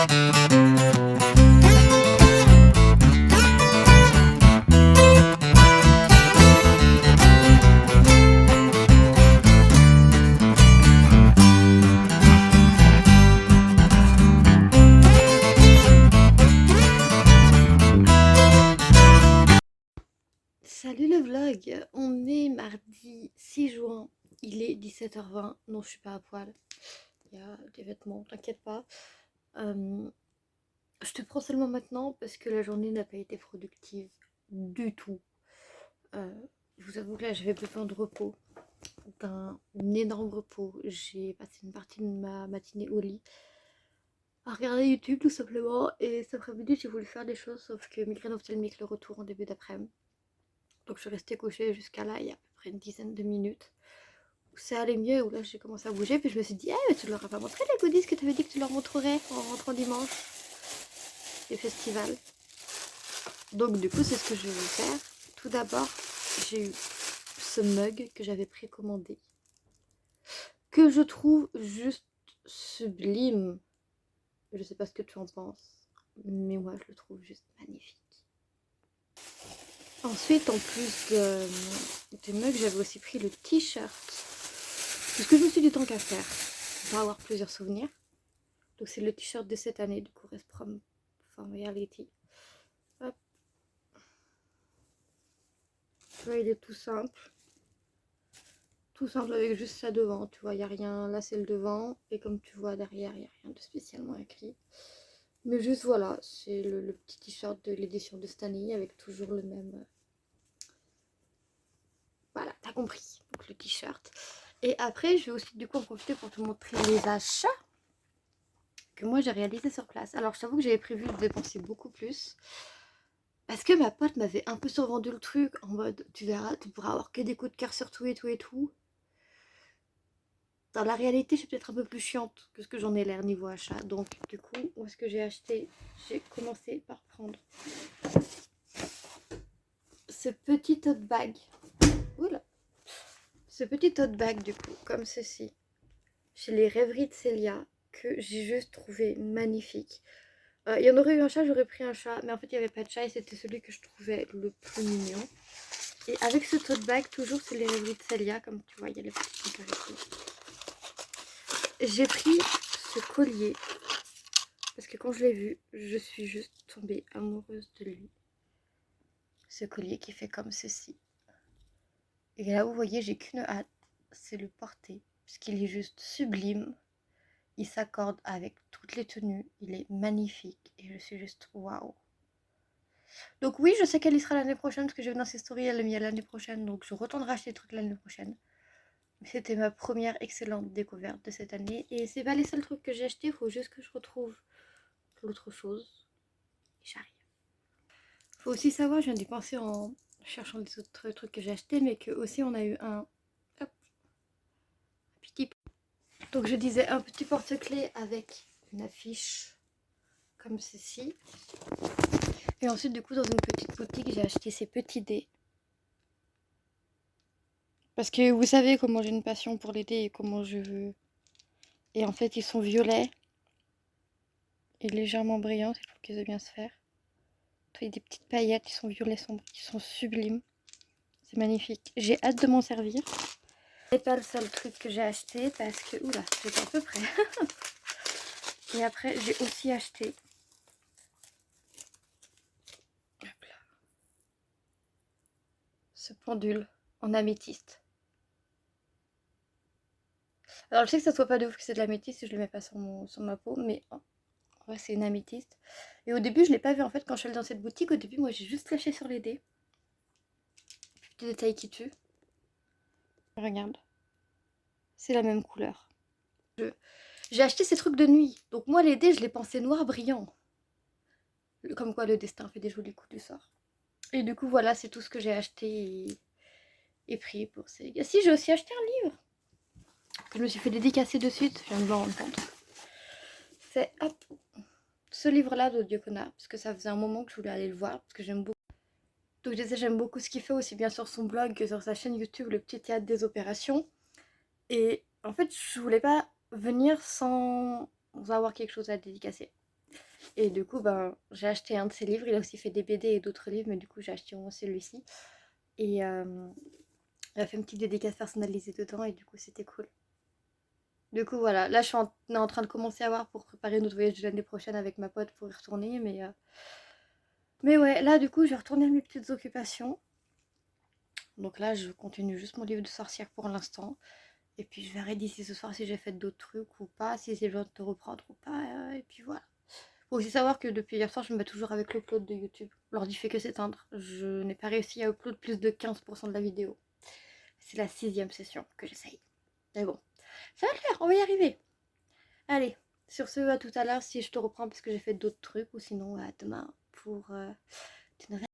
Salut le vlog, on est mardi 6 juin, il est 17h20, non je suis pas à poil, il y a des vêtements, t'inquiète pas. Je te prends seulement maintenant parce que la journée n'a pas été productive du tout. Je vous avoue que là j'avais besoin de repos, d'un énorme repos. J'ai passé une partie de ma matinée au lit à regarder YouTube tout simplement, et cet après-midi j'ai voulu faire des choses sauf que migraine ophtalmique le retour en début d'après-midi. Donc je suis restée couchée jusqu'à là, il y a à peu près une dizaine de minutes. Où ça allait mieux, où là j'ai commencé à bouger, puis je me suis dit, ah mais tu leur as pas montré les goodies que tu avais dit que tu leur montrerais en rentrant dimanche, les festivals. Donc du coup c'est ce que je vais faire. Tout d'abord, j'ai eu ce mug que j'avais précommandé, que je trouve juste sublime. Je sais pas ce que tu en penses, mais moi je le trouve juste magnifique. Ensuite, en plus des mugs, j'avais aussi pris le t-shirt. Parce que je me suis dit tant qu'à faire, on va avoir plusieurs souvenirs. Donc c'est le t-shirt de cette année, du coup Rest From Reality. Hop. Tu vois, il est tout simple. Tout simple avec juste ça devant, tu vois, il n'y a rien, là c'est le devant. Et comme tu vois derrière, il n'y a rien de spécialement écrit. Mais juste voilà, c'est le petit t-shirt de l'édition de cette année avec toujours le même... Voilà, t'as compris, donc le t-shirt. Et après, je vais aussi du coup en profiter pour te montrer les achats que moi j'ai réalisés sur place. Alors je t'avoue que j'avais prévu de dépenser beaucoup plus. Parce que ma pote m'avait un peu survendu le truc en mode, tu verras, tu pourras avoir que des coups de cœur sur tout et tout et tout. Dans la réalité, je suis peut-être un peu plus chiante que ce que j'en ai l'air niveau achat. Donc du coup, où est-ce que j'ai acheté? J'ai commencé par prendre ce petit tote bag. Oula. Ce petit tote bag du coup, comme ceci, chez les Rêveries de Célia, que j'ai juste trouvé magnifique. Il y en aurait eu un chat, j'aurais pris un chat, mais en fait il n'y avait pas de chat et c'était celui que je trouvais le plus mignon. Et avec ce tote bag, toujours c'est les Rêveries de Célia, comme tu vois, il y a les petites comparaisons. J'ai pris ce collier parce que quand je l'ai vu, je suis juste tombée amoureuse de lui. Ce collier qui fait comme ceci. Et là, vous voyez, j'ai qu'une hâte, c'est le porter, puisqu'il est juste sublime. Il s'accorde avec toutes les tenues, il est magnifique et je suis juste waouh. Donc oui, je sais qu'elle y sera l'année prochaine parce que j'ai vu dans ses stories, elle l'a mis à l'année prochaine, donc je retournerai acheter des trucs l'année prochaine. Mais c'était ma première excellente découverte de cette année et c'est pas les seuls trucs que j'ai achetés, il faut juste que je retrouve l'autre chose. Et j'arrive. Faut aussi savoir, je viens d'y penser en cherchant les autres trucs que j'ai achetés, mais que aussi on a eu un petit... Donc je disais un petit porte-clés avec une affiche comme ceci. Et ensuite, du coup, dans une petite boutique, j'ai acheté ces petits dés. Parce que vous savez comment j'ai une passion pour les dés et comment je veux. Et en fait, ils sont violets et légèrement brillants, je trouve qu'ils aiment bien se faire. Il y a des petites paillettes, ils sont violets sombres, ils sont sublimes. C'est magnifique. J'ai hâte de m'en servir. C'est pas le seul truc que j'ai acheté parce que... Oula, j'étais à peu près. Et après, j'ai aussi acheté... Hop là. Ce pendule en améthyste. Alors je sais que ça soit pas de ouf que c'est de l'améthyste si je le mets pas sur ma peau, mais en vrai c'est une améthyste. Et au début je l'ai pas vu en fait quand je suis allée dans cette boutique, au début moi j'ai juste lâché sur les dés. Petit détail qui tue. Regarde. C'est la même couleur. J'ai acheté ces trucs de nuit, donc moi les dés je les pensais noirs brillants. Comme quoi le destin fait des jolis coups du sort. Et du coup voilà, c'est tout ce que j'ai acheté et pris pour ces... Si, j'ai aussi acheté un livre que je me suis fait dédicacer de suite, je viens de me rendre compte. C'est hop, ce livre-là de Diocona, parce que ça faisait un moment que je voulais aller le voir, parce que j'aime beaucoup. Donc je disais, j'aime beaucoup ce qu'il fait, aussi bien sur son blog que sur sa chaîne YouTube, le petit théâtre des opérations. Et en fait, je voulais pas venir sans avoir quelque chose à dédicacer. Et du coup, ben, j'ai acheté un de ses livres. Il a aussi fait des BD et d'autres livres, mais du coup, j'ai acheté au moins celui-ci. Et il a fait une petite dédicace personnalisée dedans, et du coup, c'était cool. Du coup, voilà. Là, on est en train de commencer à voir pour préparer notre voyage de l'année prochaine avec ma pote pour y retourner. Mais ouais, là, du coup, je vais retourner à mes petites occupations. Donc là, je continue juste mon livre de sorcière pour l'instant. Et puis, je verrai d'ici ce soir si j'ai fait d'autres trucs ou pas, si j'ai besoin de te reprendre ou pas. Et puis voilà. Faut aussi savoir que depuis hier soir, je me mets toujours avec l'upload de YouTube. L'ordi fait que s'éteindre. Je n'ai pas réussi à upload plus de 15% de la vidéo. C'est la 6e session que j'essaye. Mais bon, ça va le faire, on va y arriver. Allez, sur ce, à tout à l'heure si je te reprends parce que j'ai fait d'autres trucs ou sinon à demain pour de nouvelles